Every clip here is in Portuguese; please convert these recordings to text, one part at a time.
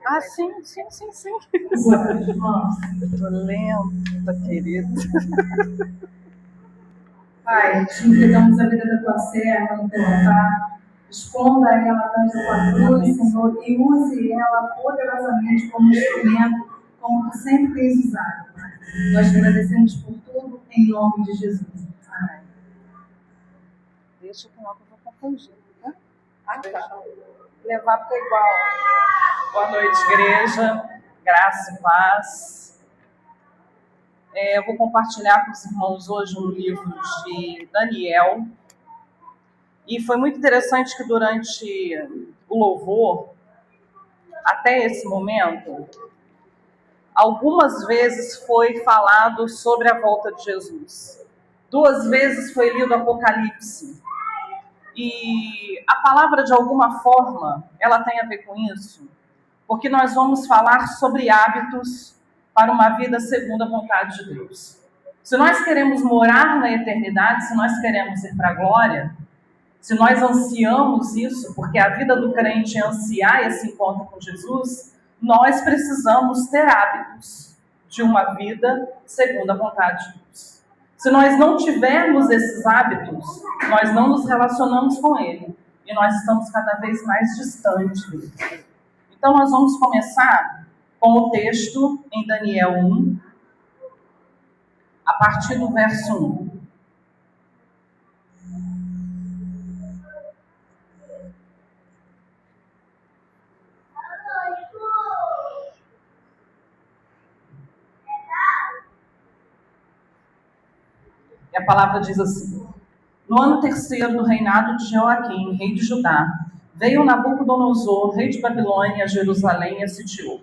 Ah, sim. Tô lenta, querida. Pai, te entregamos a vida da tua serva no teu altar. Esconda ela atrás da tua cruz, Senhor, e use ela poderosamente como instrumento, como tu sempre tens usado. Nós te agradecemos por tudo, em nome de Jesus. Amém. Deixa que não, que eu vou confundir. Né? Tá. Levar porque é igual. Boa noite, igreja. Graça e paz. Eu vou compartilhar com os irmãos hoje um livro de Daniel. E foi muito interessante que durante o louvor, até esse momento, algumas vezes foi falado sobre a volta de Jesus. 2 vezes foi lido Apocalipse. E a palavra, de alguma forma, ela tem a ver com isso, porque nós vamos falar sobre hábitos para uma vida segundo a vontade de Deus. Se nós queremos morar na eternidade, se nós queremos ir para a glória, se nós ansiamos isso, porque a vida do crente é ansiar esse encontro com Jesus, nós precisamos ter hábitos de uma vida segundo a vontade de Deus. Se nós não tivermos esses hábitos, nós não nos relacionamos com Ele e nós estamos cada vez mais distantes dele. Então nós vamos começar com o texto em Daniel 1, a partir do verso 1. E a palavra diz assim: no ano 3º do reinado de Joaquim, rei de Judá, veio Nabucodonosor, rei de Babilônia, a Jerusalém e a sitiou.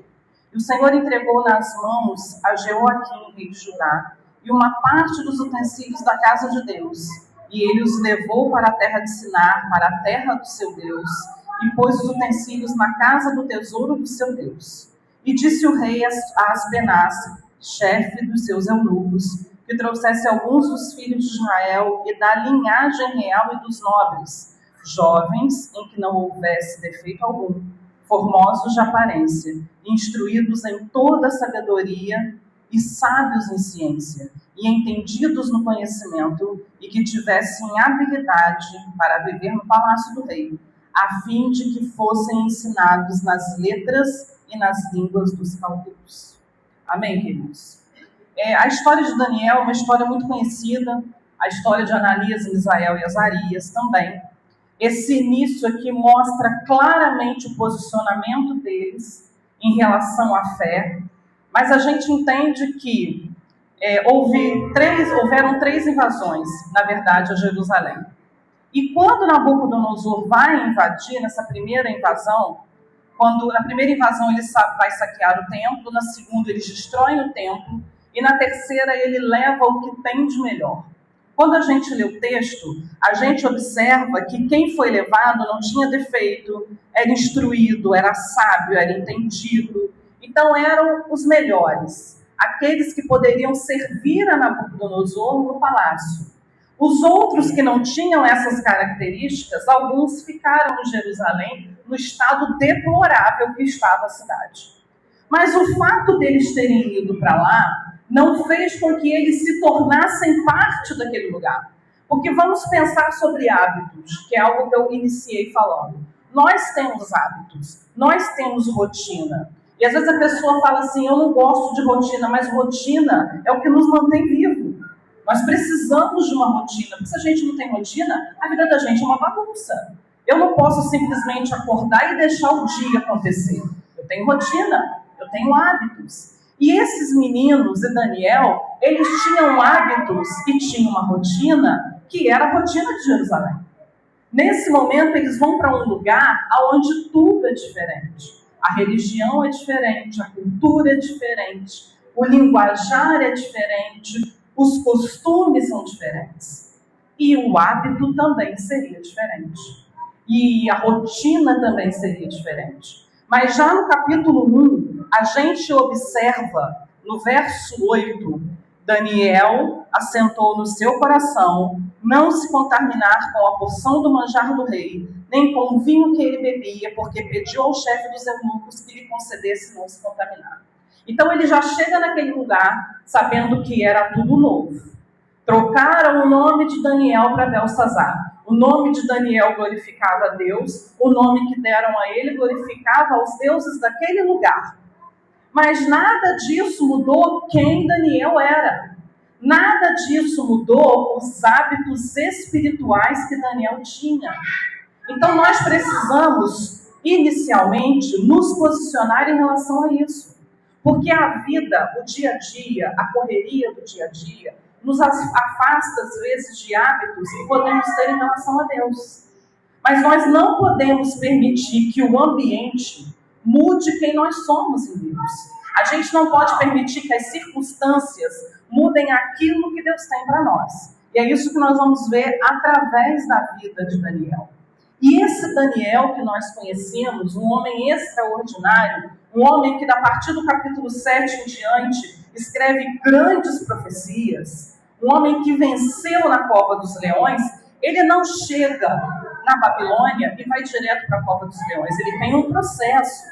E o Senhor entregou nas mãos a Joaquim, rei de Judá, e uma parte dos utensílios da casa de Deus. E ele os levou para a terra de Sinar, para a terra do seu Deus, e pôs os utensílios na casa do tesouro do seu Deus. E disse o rei a Aspenaz, chefe dos seus eunucos, que trouxesse alguns dos filhos de Israel e da linhagem real e dos nobres, jovens em que não houvesse defeito algum, formosos de aparência, instruídos em toda a sabedoria e sábios em ciência, e entendidos no conhecimento, e que tivessem habilidade para viver no palácio do rei, a fim de que fossem ensinados nas letras e nas línguas dos caldeus. Amém, queridos? A história de Daniel é uma história muito conhecida, a história de Ananias, Misael e Azarias também. Esse início aqui mostra claramente o posicionamento deles em relação à fé, mas a gente entende que houveram 3 invasões, na verdade, a Jerusalém. E quando Nabucodonosor vai invadir, nessa primeira invasão, na primeira invasão ele vai saquear o templo, na segunda eles destroem o templo, e na terceira ele leva o que tem de melhor. Quando a gente lê o texto, a gente observa que quem foi levado não tinha defeito, era instruído, era sábio, era entendido. Então eram os melhores, aqueles que poderiam servir a Nabucodonosor no palácio. Os outros que não tinham essas características, alguns ficaram em Jerusalém no estado deplorável que estava a cidade. Mas o fato deles terem ido para lá não fez com que eles se tornassem parte daquele lugar. Porque vamos pensar sobre hábitos, que é algo que eu iniciei falando. Nós temos hábitos, nós temos rotina. E às vezes a pessoa fala assim, eu não gosto de rotina, mas rotina é o que nos mantém vivo. Nós precisamos de uma rotina, porque se a gente não tem rotina, a vida da gente é uma bagunça. Eu não posso simplesmente acordar e deixar o dia acontecer. Eu tenho rotina, eu tenho hábitos. E esses meninos e Daniel, eles tinham hábitos e tinham uma rotina que era a rotina de Jerusalém. Nesse momento, eles vão para um lugar onde tudo é diferente. A religião é diferente, a cultura é diferente, o linguajar é diferente, os costumes são diferentes. E o hábito também seria diferente. E a rotina também seria diferente. Mas já no capítulo 1, a gente observa, no verso 8, Daniel assentou no seu coração não se contaminar com a porção do manjar do rei, nem com o vinho que ele bebia, porque pediu ao chefe dos eunucos que lhe concedesse não se contaminar. Então ele já chega naquele lugar sabendo que era tudo novo. Trocaram o nome de Daniel para Belsazar. O nome de Daniel glorificava a Deus, o nome que deram a ele glorificava os deuses daquele lugar. Mas nada disso mudou quem Daniel era. Nada disso mudou os hábitos espirituais que Daniel tinha. Então nós precisamos, inicialmente, nos posicionar em relação a isso. Porque a vida, o dia a dia, a correria do dia a dia, nos afasta, às vezes, de hábitos que podemos ter em relação a Deus. Mas nós não podemos permitir que o ambiente mude quem nós somos em Deus. A gente não pode permitir que as circunstâncias mudem aquilo que Deus tem para nós. E é isso que nós vamos ver através da vida de Daniel. E esse Daniel que nós conhecemos, um homem extraordinário, um homem que, a partir do capítulo 7 em diante, escreve grandes profecias, um homem que venceu na cova dos leões, ele não chega na Babilônia e vai direto para a cova dos leões. Ele tem um processo.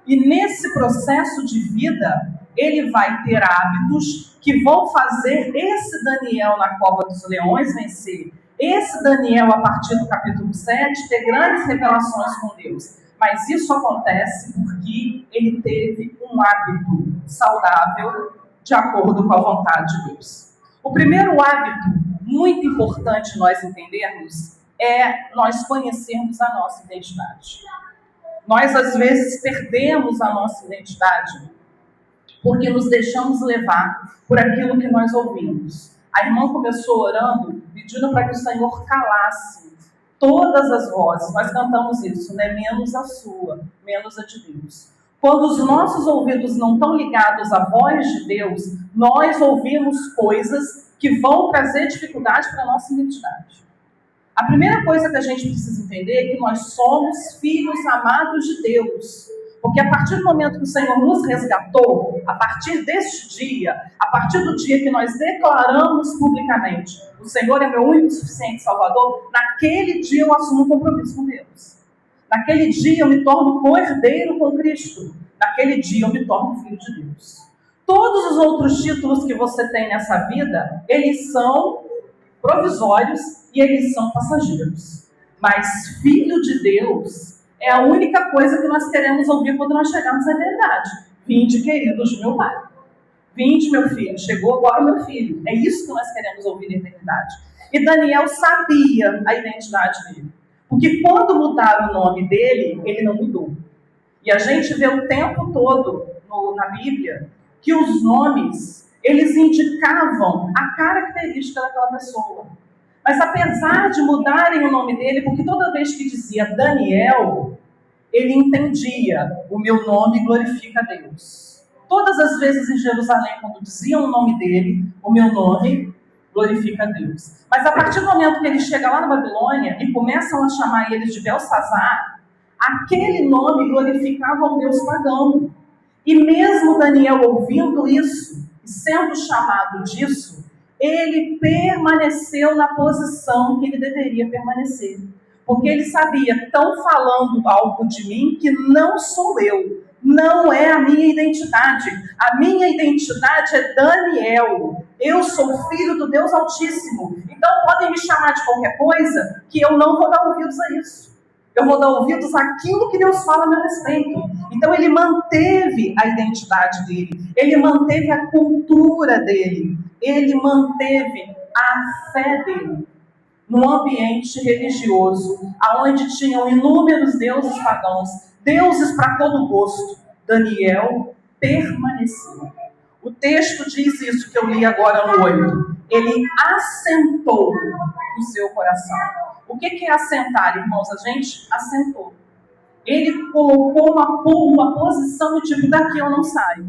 E nesse processo de vida, ele vai ter hábitos que vão fazer esse Daniel na cova dos leões vencer. Esse Daniel, a partir do capítulo 7, ter grandes revelações com Deus. Mas isso acontece porque ele teve um hábito saudável de acordo com a vontade de Deus. O primeiro hábito, muito importante nós entendermos, é nós conhecermos a nossa identidade. Nós, às vezes, perdemos a nossa identidade porque nos deixamos levar por aquilo que nós ouvimos. A irmã começou orando, pedindo para que o Senhor calasse todas as vozes. Nós cantamos isso, né? Menos a sua, menos a de Deus. Quando os nossos ouvidos não estão ligados à voz de Deus, nós ouvimos coisas que vão trazer dificuldade para a nossa identidade. A primeira coisa que a gente precisa entender é que nós somos filhos amados de Deus. Porque a partir do momento que o Senhor nos resgatou, a partir deste dia, a partir do dia que nós declaramos publicamente, o Senhor é meu único e suficiente Salvador, naquele dia eu assumo um compromisso com Deus. Naquele dia eu me torno co-herdeiro com Cristo. Naquele dia eu me torno filho de Deus. Todos os outros títulos que você tem nessa vida, eles são provisórios e eles são passageiros. Mas filho de Deus é a única coisa que nós queremos ouvir quando nós chegarmos à eternidade. Vinde, queridos de meu Pai. Vinde, meu filho. Chegou agora o meu filho. É isso que nós queremos ouvir na eternidade. E Daniel sabia a identidade dele. Porque quando mudaram o nome dele, ele não mudou. E a gente vê o tempo todo na Bíblia que os nomes, eles indicavam a característica daquela pessoa. Mas apesar de mudarem o nome dele, porque toda vez que dizia Daniel, ele entendia, o meu nome glorifica a Deus. Todas as vezes em Jerusalém, quando diziam o nome dele, o meu nome glorifica a Deus. Mas a partir do momento que ele chega lá na Babilônia e começam a chamar ele de Belsazar, aquele nome glorificava um Deus pagão. E mesmo Daniel ouvindo isso, e sendo chamado disso, ele permaneceu na posição que ele deveria permanecer. Porque ele sabia, estão falando algo de mim que não sou eu. Não é a minha identidade. A minha identidade é Daniel. Eu sou filho do Deus Altíssimo. Então podem me chamar de qualquer coisa que eu não vou dar ouvidos a isso. Eu vou dar ouvidos àquilo que Deus fala a meu respeito. Então ele manteve a identidade dele. Ele manteve a cultura dele. Ele manteve a fé dele num ambiente religioso, onde tinham inúmeros deuses pagãos, deuses para todo gosto. Daniel permaneceu. O texto diz isso que eu li agora no 8. Ele assentou no seu coração. O que é assentar, irmãos? A gente assentou. Ele colocou uma posição do tipo, daqui eu não saio.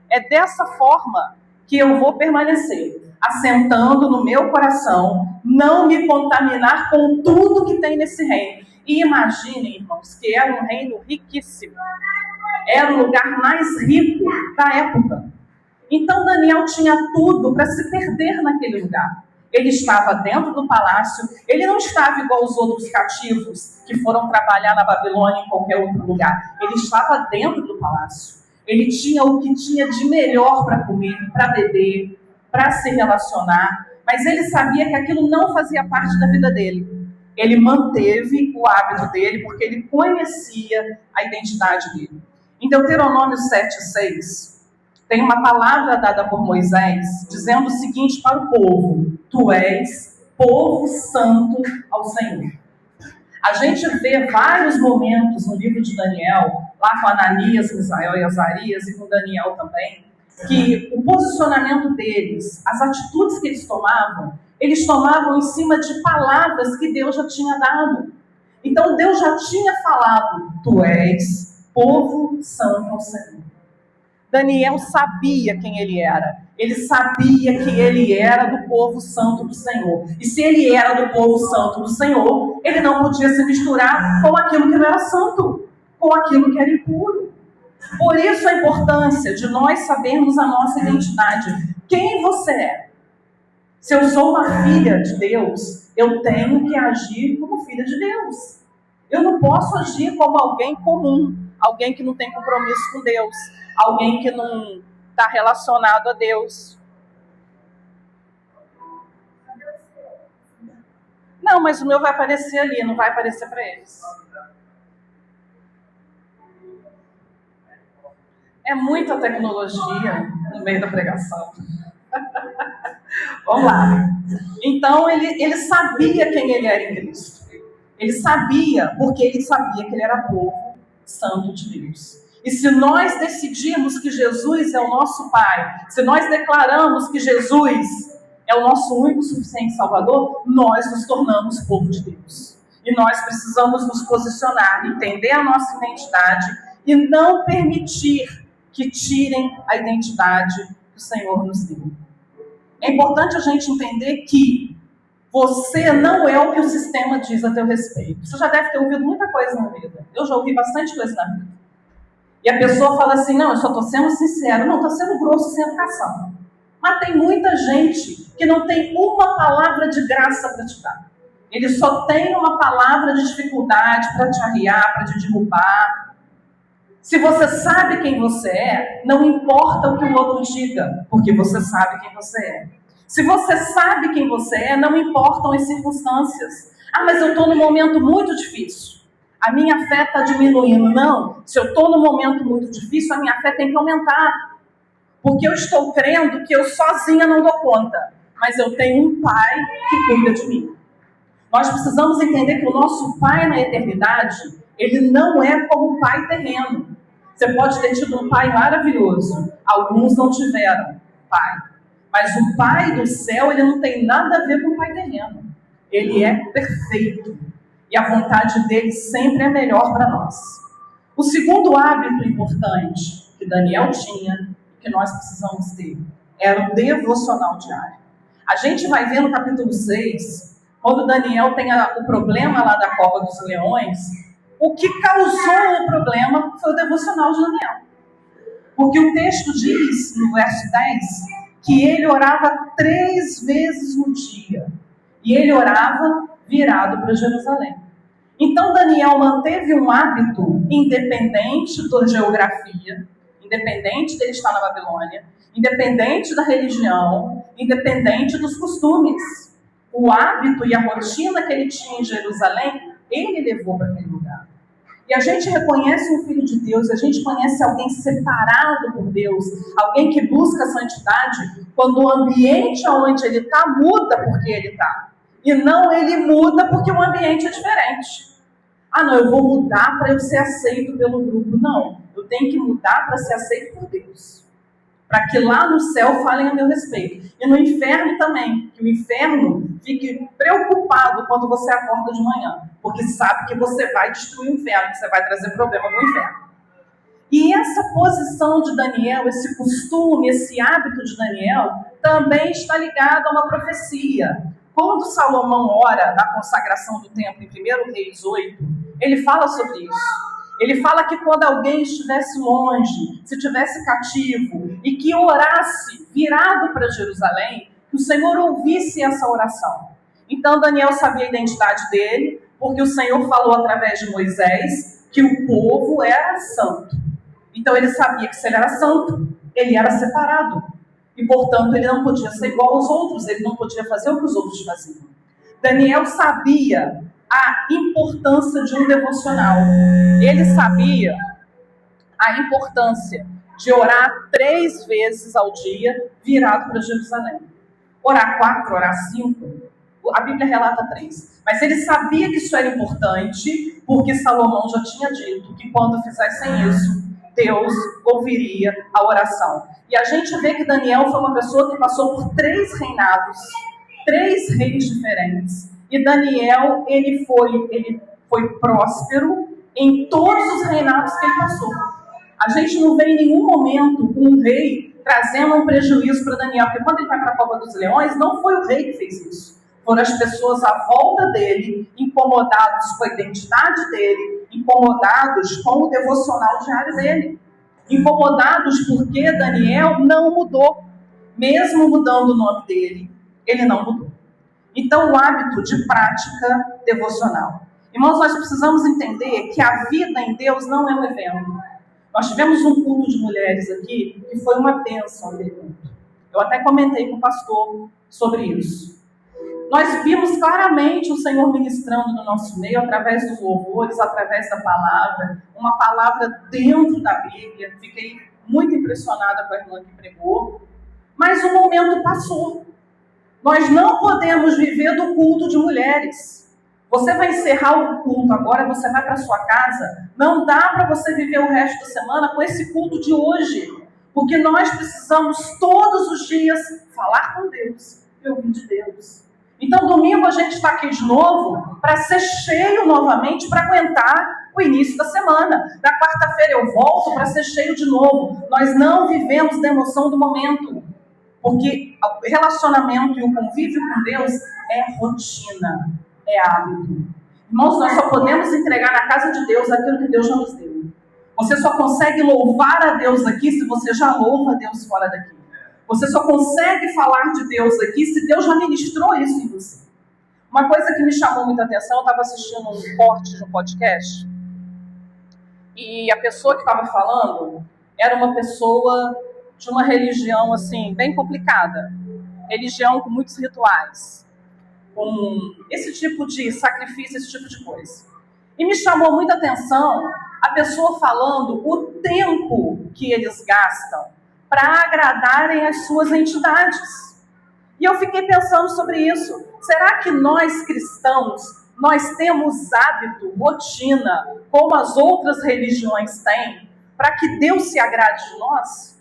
É dessa forma que eu vou permanecer, assentando no meu coração, não me contaminar com tudo que tem nesse reino. E imaginem, irmãos, que era um reino riquíssimo. Era o lugar mais rico da época. Então Daniel tinha tudo para se perder naquele lugar. Ele estava dentro do palácio, ele não estava igual os outros cativos que foram trabalhar na Babilônia em qualquer outro lugar. Ele estava dentro do palácio. Ele tinha o que tinha de melhor para comer, para beber, para se relacionar, mas ele sabia que aquilo não fazia parte da vida dele. Ele manteve o hábito dele porque ele conhecia a identidade dele. Em Deuteronômio 7,6, tem uma palavra dada por Moisés dizendo o seguinte para o povo: tu és povo santo ao Senhor. A gente vê vários momentos no livro de Daniel, lá com Ananias, Misael e Azarias, e com Daniel também, que o posicionamento deles, as atitudes que eles tomavam em cima de palavras que Deus já tinha dado. Então Deus já tinha falado: tu és povo santo ao Senhor. Daniel sabia quem ele era. Ele sabia que ele era do povo santo do Senhor. E se ele era do povo santo do Senhor, ele não podia se misturar com aquilo que não era santo, com aquilo que era impuro. Por isso a importância de nós sabermos a nossa identidade. Quem você é? Se eu sou uma filha de Deus, eu tenho que agir como filha de Deus. Eu não posso agir como alguém comum, alguém que não tem compromisso com Deus, alguém que não está relacionado a Deus. Não, mas o meu vai aparecer ali, não vai aparecer para eles. É muita tecnologia no meio da pregação. Vamos lá. Então, ele sabia quem ele era em Cristo. Ele sabia, porque ele sabia que ele era povo santo de Deus. E se nós decidirmos que Jesus é o nosso Pai, se nós declaramos que Jesus é o nosso único e suficiente Salvador, nós nos tornamos povo de Deus. E nós precisamos nos posicionar, entender a nossa identidade e não permitir que tirem a identidade que o Senhor nos deu. É importante a gente entender que você não é o que o sistema diz a teu respeito. Você já deve ter ouvido muita coisa na vida. Eu já ouvi bastante coisa na vida. E a pessoa fala assim: não, eu só estou sendo sincero. Não, estou sendo grosso sem educação. Mas tem muita gente que não tem uma palavra de graça para te dar. Ele só tem uma palavra de dificuldade para te arriar, para te derrubar. Se você sabe quem você é, não importa o que o outro diga, porque você sabe quem você é. Se você sabe quem você é, não importam as circunstâncias. Ah, mas eu estou num momento muito difícil. A minha fé está diminuindo. Não, se eu estou num momento muito difícil, a minha fé tem que aumentar. Porque eu estou crendo que eu sozinha não dou conta. Mas eu tenho um Pai que cuida de mim. Nós precisamos entender que o nosso Pai na eternidade, ele não é como um pai terreno. Você pode ter tido um pai maravilhoso. Alguns não tiveram pai. Mas o Pai do céu, ele não tem nada a ver com o Pai terreno. Ele é perfeito. E a vontade dele sempre é melhor para nós. O segundo hábito importante que Daniel tinha, que nós precisamos ter, era o devocional diário. A gente vai ver no capítulo 6, quando Daniel tem o problema lá da cova dos leões, o que causou o problema foi o devocional de Daniel. Porque o texto diz, no verso 10, que ele orava 3 vezes no dia. E ele orava virado para Jerusalém. Então Daniel manteve um hábito independente da geografia, independente dele estar na Babilônia, independente da religião, independente dos costumes. O hábito e a rotina que ele tinha em Jerusalém, ele levou para aquele lugar. E a gente reconhece um filho de Deus, a gente conhece alguém separado por Deus, alguém que busca a santidade, quando o ambiente onde ele está muda porque ele está. E não ele muda porque o ambiente é diferente. Ah, não, eu vou mudar para eu ser aceito pelo grupo. Não, eu tenho que mudar para ser aceito por Deus. Para que lá no céu falem a meu respeito. E no inferno também, que o inferno fique preocupado quando você acorda de manhã, porque sabe que você vai destruir o inferno, que você vai trazer problema no inferno. E essa posição de Daniel, esse costume, esse hábito de Daniel, também está ligado a uma profecia. Quando Salomão ora na consagração do templo em 1 Reis 8, ele fala sobre isso. Ele fala que quando alguém estivesse longe, se estivesse cativo, e que orasse virado para Jerusalém, que o Senhor ouvisse essa oração. Então Daniel sabia a identidade dele, porque o Senhor falou através de Moisés que o povo era santo. Então ele sabia que se ele era santo, ele era separado. E portanto ele não podia ser igual aos outros, ele não podia fazer o que os outros faziam. Daniel sabia a importância de um devocional. Ele sabia a importância de orar 3 vezes ao dia virado para Jerusalém. Orar 4, orar 5, a Bíblia relata 3. Mas ele sabia que isso era importante, porque Salomão já tinha dito que quando fizessem isso, Deus ouviria a oração. E a gente vê que Daniel foi uma pessoa que passou por 3 reinados, 3 reis diferentes. E Daniel, ele foi próspero em todos os reinados que ele passou. A gente não vê em nenhum momento um rei trazendo um prejuízo para Daniel, porque quando ele vai para a Cova dos Leões, não foi o rei que fez isso. Foram as pessoas à volta dele, incomodados com a identidade dele, incomodados com o devocional diário dele, incomodados porque Daniel não mudou. Mesmo mudando o nome dele, ele não mudou. Então, o hábito de prática devocional. Irmãos, nós precisamos entender que a vida em Deus não é um evento. Nós tivemos um culto de mulheres aqui, que foi uma bênção aquele culto. Eu até comentei com o pastor sobre isso. Nós vimos claramente o Senhor ministrando no nosso meio, através dos louvores, através da palavra, uma palavra dentro da Bíblia. Fiquei muito impressionada com a irmã que pregou. Mas o momento passou. Nós não podemos viver do culto de mulheres. Você vai encerrar o culto agora, você vai para sua casa. Não dá para você viver o resto da semana com esse culto de hoje. Porque nós precisamos todos os dias falar com Deus e ouvir de Deus. Então domingo a gente está aqui de novo para ser cheio novamente, para aguentar o início da semana. Na quarta-feira eu volto para ser cheio de novo. Nós não vivemos da emoção do momento. Porque o relacionamento e o convívio com Deus é rotina, é hábito. Irmãos, nós só podemos entregar na casa de Deus aquilo que Deus já nos deu. Você só consegue louvar a Deus aqui se você já louva a Deus fora daqui. Você só consegue falar de Deus aqui se Deus já ministrou isso em você. Uma coisa que me chamou muita atenção, eu estava assistindo um corte de um podcast, e a pessoa que estava falando era uma pessoa de uma religião assim, bem complicada. Religião com muitos rituais, com esse tipo de sacrifício, esse tipo de coisa. E me chamou muita atenção a pessoa falando o tempo que eles gastam para agradarem as suas entidades. E eu fiquei pensando sobre isso. Será que nós cristãos, nós temos hábito, rotina, como as outras religiões têm, para que Deus se agrade de nós?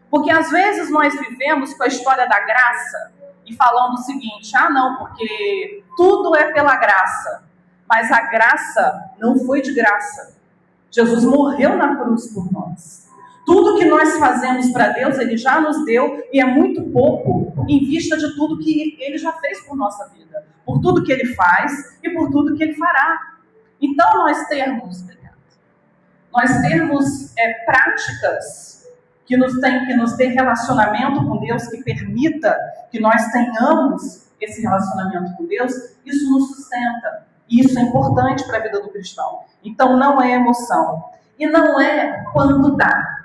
Porque às vezes nós vivemos com a história da graça e falando o seguinte: não, porque tudo é pela graça. Mas a graça não foi de graça. Jesus morreu na cruz por nós. Tudo que nós fazemos para Deus, Ele já nos deu, e é muito pouco em vista de tudo que Ele já fez por nossa vida, por tudo que Ele faz e por tudo que Ele fará. Então nós termos práticas que nos dê relacionamento com Deus, que permita que nós tenhamos esse relacionamento com Deus, isso nos sustenta. E isso é importante para a vida do cristão. Então não é emoção. E não é quando dá.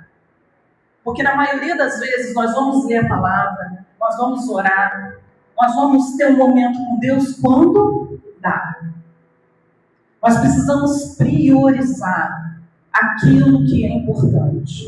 Porque na maioria das vezes nós vamos ler a palavra, nós vamos orar, nós vamos ter um momento com Deus quando dá. Nós precisamos priorizar aquilo que é importante.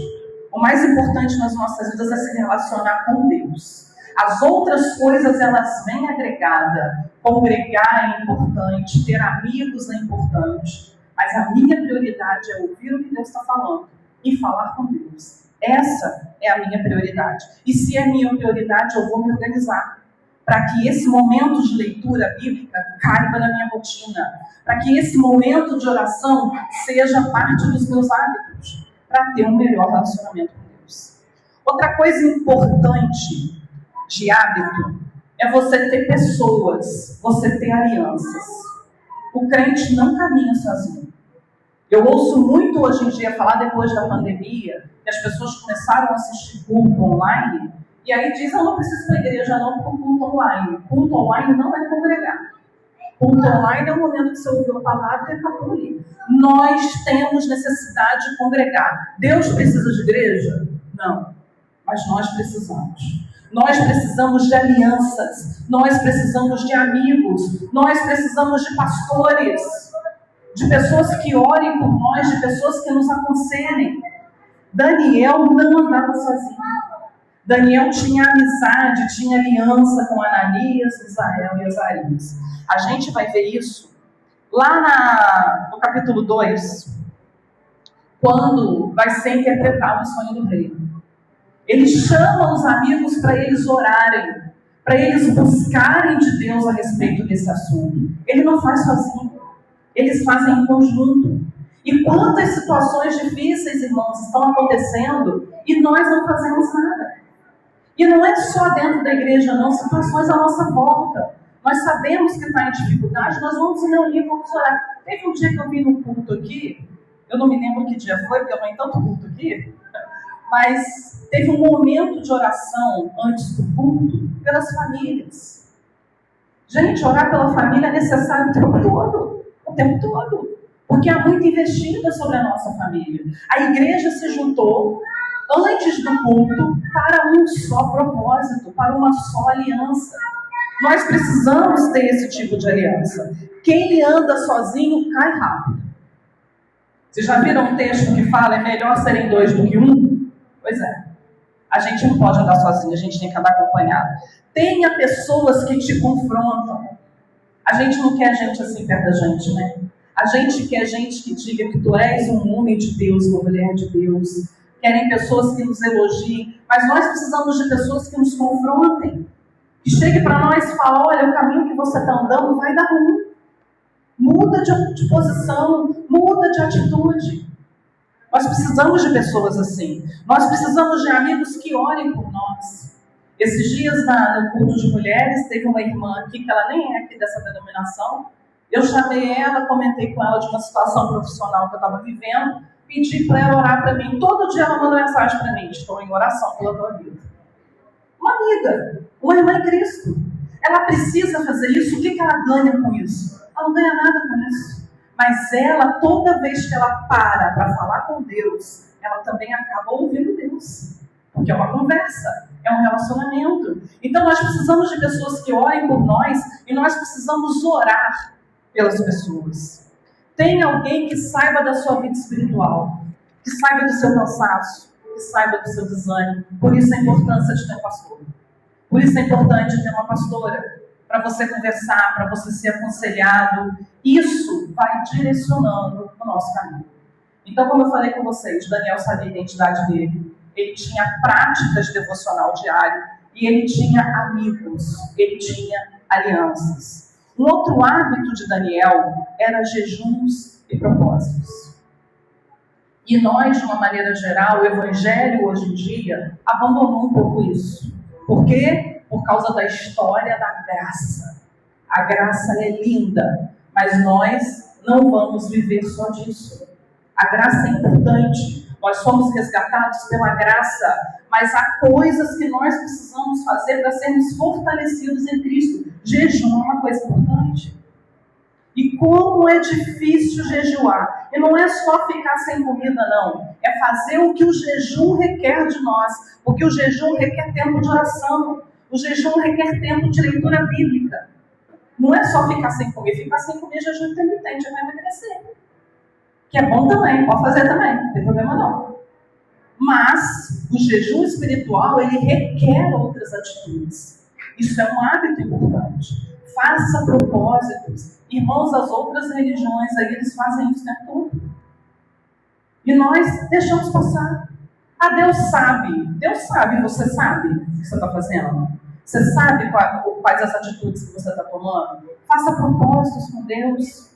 O mais importante nas nossas vidas é se relacionar com Deus. As outras coisas, elas vêm agregada. Congregar é importante, ter amigos é importante. Mas a minha prioridade é ouvir o que Deus está falando e falar com Deus. Essa é a minha prioridade. E se é minha prioridade, eu vou me organizar para que esse momento de leitura bíblica caiba na minha rotina. Para que esse momento de oração seja parte dos meus hábitos. Para ter um melhor relacionamento com Deus. Outra coisa importante de hábito é você ter pessoas, você ter alianças. O crente não caminha sozinho. Eu ouço muito hoje em dia falar, depois da pandemia, que as pessoas começaram a assistir culto online, e aí dizem, eu não preciso ir para a igreja não, porque culto online. Culto online não é congregar. Culto online é o momento que você ouviu a palavra e acabou ali. Nós temos necessidade de congregar. Deus precisa de igreja? Não. Mas nós precisamos. Nós precisamos de alianças. Nós precisamos de amigos. Nós precisamos de pastores. De pessoas que orem por nós, de pessoas que nos aconselhem. Daniel não andava sozinho. Daniel tinha amizade, tinha aliança com Ananias, Misael e Azarias. A gente vai ver isso lá no capítulo 2, quando vai ser interpretado o sonho do rei. Ele chama os amigos para eles orarem, para eles buscarem de Deus a respeito desse assunto. Ele não faz sozinho, eles fazem em conjunto. E quantas situações difíceis, irmãos, estão acontecendo e nós não fazemos nada. E não é só dentro da igreja, não, situações à nossa volta. Nós sabemos que está em dificuldade, nós vamos reunir, vamos orar. Teve um dia que eu vim no culto aqui, eu não me lembro que dia foi, porque eu vou em tanto culto aqui, mas teve um momento de oração antes do culto pelas famílias. Gente, orar pela família é necessário o tempo todo, porque há muita investida sobre a nossa família. A igreja se juntou antes do culto para um só propósito, para uma só aliança. Nós precisamos ter esse tipo de aliança. Quem anda sozinho cai rápido. Vocês já viram um texto que fala é melhor serem dois do que um? Pois é. A gente não pode andar sozinho, a gente tem que andar acompanhado. Tenha pessoas que te confrontam. A gente não quer gente assim perto da gente, né? A gente quer gente que diga que tu és um homem de Deus, uma mulher de Deus. Querem pessoas que nos elogiem. Mas nós precisamos de pessoas que nos confrontem. Que chegue para nós e fale, olha, o caminho que você está andando vai dar ruim. Muda de posição, muda de atitude. Nós precisamos de pessoas assim. Nós precisamos de amigos que orem por nós. Esses dias no culto de mulheres, teve uma irmã aqui, que ela nem é aqui dessa denominação. Eu chamei ela, comentei com ela de uma situação profissional que eu estava vivendo, pedi para ela orar para mim. Todo dia ela manda mensagem para mim, estou em oração pela tua vida. Uma amiga, uma irmã em Cristo. Ela precisa fazer isso. O que ela ganha com isso? Ela não ganha nada com isso. Mas ela, toda vez que ela para falar com Deus, ela também acaba ouvindo Deus. Porque é uma conversa, é um relacionamento. Então nós precisamos de pessoas que orem por nós e nós precisamos orar pelas pessoas. Tem alguém que saiba da sua vida espiritual, que saiba do seu cansaço, que saiba do seu desânimo. Por isso a importância de ter um pastor. Por isso é importante ter uma pastora, para você conversar, para você ser aconselhado. Isso vai direcionando o nosso caminho. Então, como eu falei com vocês, Daniel sabia a identidade dele, ele tinha práticas devocional diário e ele tinha amigos, ele tinha alianças. Um outro hábito de Daniel era jejuns e propósitos. E nós, de uma maneira geral, o evangelho hoje em dia abandonou um pouco isso. Por quê? Por causa da história da graça. A graça é linda, mas nós não vamos viver só disso. A graça é importante, nós somos resgatados pela graça, mas há coisas que nós precisamos fazer para sermos fortalecidos em Cristo. Jejum é uma coisa importante. E como é difícil jejuar. E não é só ficar sem comida, não. É fazer o que o jejum requer de nós. Porque o jejum requer tempo de oração. O jejum requer tempo de leitura bíblica. Não é só ficar sem comer. Ficar sem comer jejum intermitente vai emagrecer. Que é bom também, pode fazer também. Não tem problema não. Mas o jejum espiritual, ele requer outras atitudes. Isso é um hábito importante. Faça propósitos. Irmãos, as outras religiões aí, eles fazem isso o tempo todo. E nós deixamos passar. Deus sabe, você sabe o que você está fazendo? Você sabe quais as atitudes que você está tomando? Faça propósitos com Deus.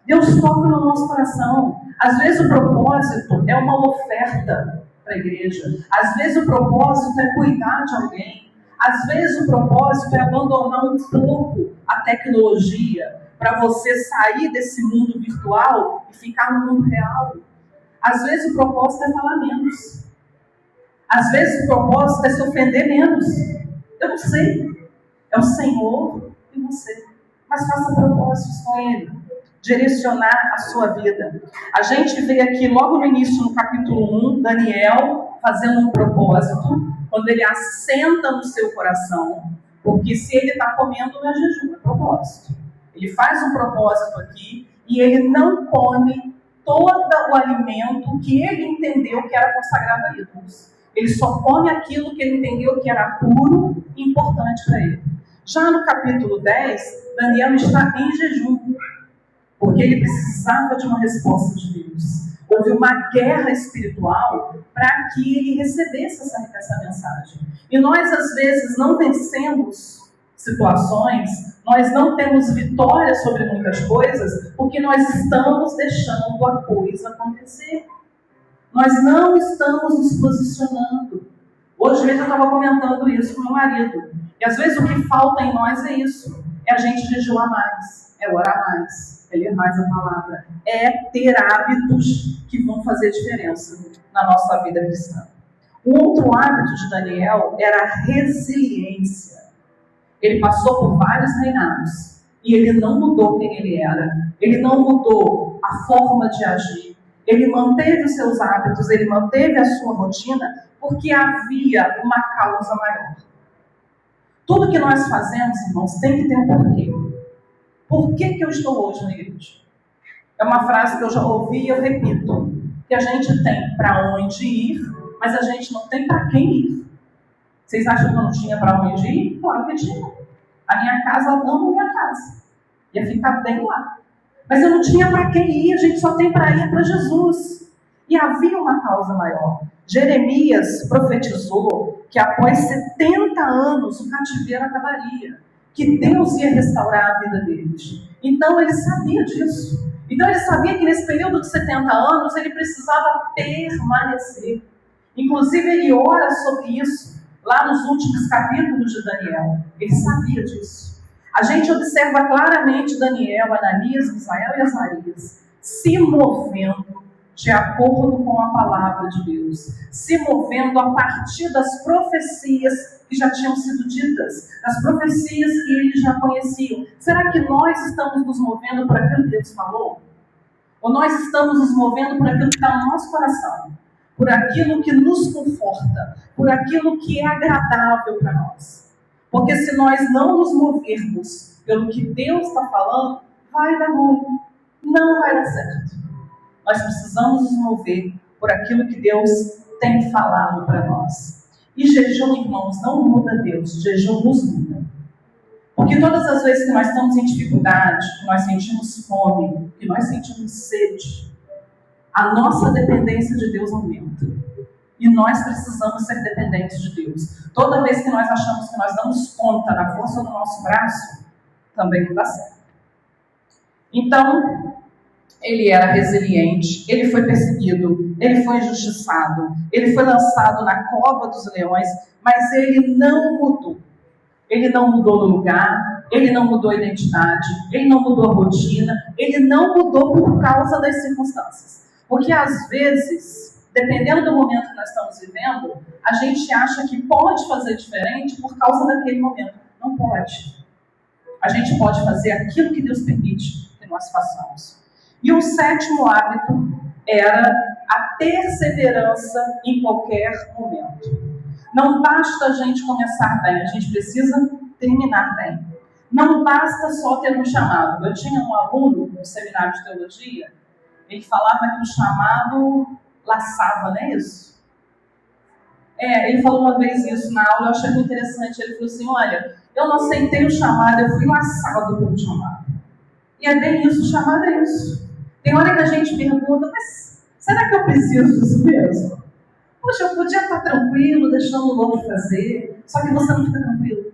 Deus toca no nosso coração. Às vezes o propósito é uma oferta para a igreja. Às vezes o propósito é cuidar de alguém. Às vezes o propósito é abandonar um pouco a tecnologia para você sair desse mundo virtual e ficar no mundo real. Às vezes o propósito é falar menos. Às vezes o propósito é se ofender menos. Eu não sei. É o Senhor e você. Mas faça propósitos com Ele. Direcionar a sua vida. A gente vê aqui logo no início, no capítulo 1, Daniel fazendo um propósito, quando ele assenta no seu coração, porque se ele está comendo, não é jejum, é propósito. Ele faz um propósito aqui e ele não come todo o alimento que ele entendeu que era consagrado a ídolos. Ele só come aquilo que ele entendeu que era puro e importante para ele. Já no capítulo 10, Daniel está em jejum, porque ele precisava de uma resposta de Deus. Houve uma guerra espiritual para que ele recebesse essa mensagem. E nós, às vezes, não vencemos situações, nós não temos vitória sobre muitas coisas, porque nós estamos deixando a coisa acontecer. Nós não estamos nos posicionando. Hoje mesmo eu estava comentando isso com meu marido. E às vezes o que falta em nós é isso. É a gente jejuar mais, é orar mais, é ler mais a palavra, é ter hábitos que vão fazer diferença na nossa vida cristã. O outro hábito de Daniel era a resiliência. Ele passou por vários reinados e ele não mudou quem ele era. Ele não mudou a forma de agir. Ele manteve os seus hábitos, ele manteve a sua rotina, porque havia uma causa maior. Tudo que nós fazemos, irmãos, tem que ter um porquê. Por que eu estou hoje na igreja? É uma frase que eu já ouvi e eu repito. Que a gente tem para onde ir, mas a gente não tem para quem ir. Vocês acham que eu não tinha para onde ir? Claro que tinha. A minha casa, eu amo minha casa. Ia ficar bem lá. Mas eu não tinha para quem ir, a gente só tem para ir para Jesus. E havia uma causa maior. Jeremias profetizou que após 70 anos o cativeiro acabaria. Que Deus ia restaurar a vida deles. Então ele sabia disso. Então ele sabia que nesse período de 70 anos ele precisava permanecer. Inclusive ele ora sobre isso lá nos últimos capítulos de Daniel. Ele sabia disso. A gente observa claramente Daniel, Ananias, Misael e Azarias se movendo de acordo com a palavra de Deus, se movendo a partir das profecias que já tinham sido ditas, das profecias que eles já conheciam. Será que nós estamos nos movendo por aquilo que Deus falou? Ou nós estamos nos movendo por aquilo que está no nosso coração? Por aquilo que nos conforta, por aquilo que é agradável para nós? Porque se nós não nos movermos pelo que Deus está falando, vai dar ruim, não vai dar certo. Nós precisamos nos mover por aquilo que Deus tem falado para nós. E jejum, irmãos, não muda Deus, jejum nos muda. Porque todas as vezes que nós estamos em dificuldade, que nós sentimos fome, que nós sentimos sede, a nossa dependência de Deus aumenta. E nós precisamos ser dependentes de Deus. Toda vez que nós achamos que nós damos conta na força do nosso braço, também não dá certo. Então, ele era resiliente, ele foi perseguido, ele foi injustiçado, ele foi lançado na cova dos leões, mas ele não mudou. Ele não mudou o lugar, ele não mudou a identidade, ele não mudou a rotina, ele não mudou por causa das circunstâncias. Porque às vezes, dependendo do momento que nós estamos vivendo, a gente acha que pode fazer diferente por causa daquele momento. Não pode. A gente pode fazer aquilo que Deus permite que nós façamos. E o sétimo hábito era a perseverança em qualquer momento. Não basta a gente começar bem, a gente precisa terminar bem. Não basta só ter um chamado. Eu tinha um aluno no seminário de teologia, ele falava que o chamado laçava, não é isso? Ele falou uma vez isso na aula, eu achei muito interessante. Ele falou assim, olha, eu não aceitei o chamado, eu fui laçado pelo chamado. E é bem isso, o chamado é isso. Tem hora que a gente pergunta, mas será que eu preciso disso mesmo? Poxa, eu podia estar tranquilo, deixando o outro fazer, só que você não fica tranquilo.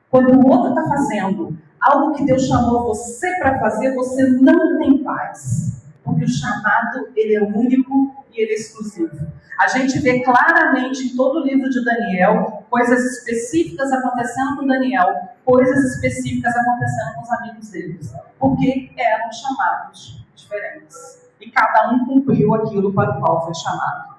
Quando o outro está fazendo algo que Deus chamou você para fazer, você não tem paz. Porque o chamado, ele é único e e ele é exclusivo. A gente vê claramente em todo o livro de Daniel coisas específicas acontecendo com Daniel, coisas específicas acontecendo com os amigos deles, porque eram chamados diferentes. E cada um cumpriu aquilo para o qual foi chamado.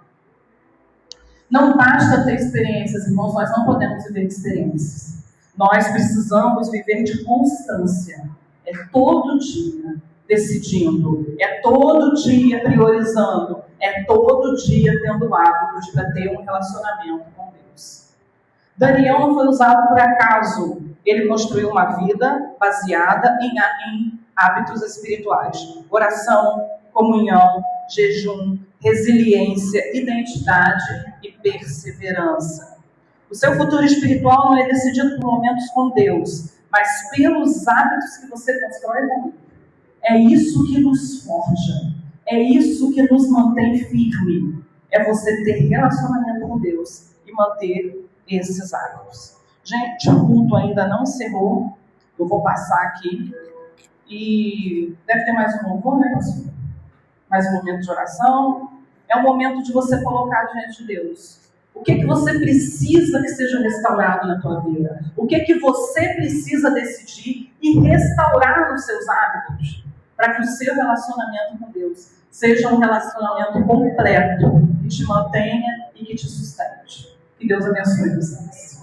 Não basta ter experiências, irmãos, nós não podemos viver de experiências. Nós precisamos viver de constância. É todo dia decidindo, é todo dia priorizando, é todo dia tendo hábitos para ter um relacionamento com Deus. Daniel não foi usado por acaso. Ele construiu uma vida baseada em hábitos espirituais. Oração, comunhão, jejum, resiliência, identidade e perseverança. O seu futuro espiritual não é decidido por momentos com Deus, mas pelos hábitos que você constrói com Ele. É isso que nos forja, é isso que nos mantém firme. É você ter relacionamento com Deus e manter esses hábitos. Gente, o culto ainda não encerrou. Eu vou passar aqui. E deve ter mais um louvor, né, pastor? Mais um momento de oração. É um momento de você colocar diante de Deus. O que você precisa que seja restaurado na tua vida? O que você precisa decidir e restaurar nos seus hábitos? Para que o seu relacionamento com Deus seja um relacionamento completo, que te mantenha e que te sustente. Que Deus abençoe vocês.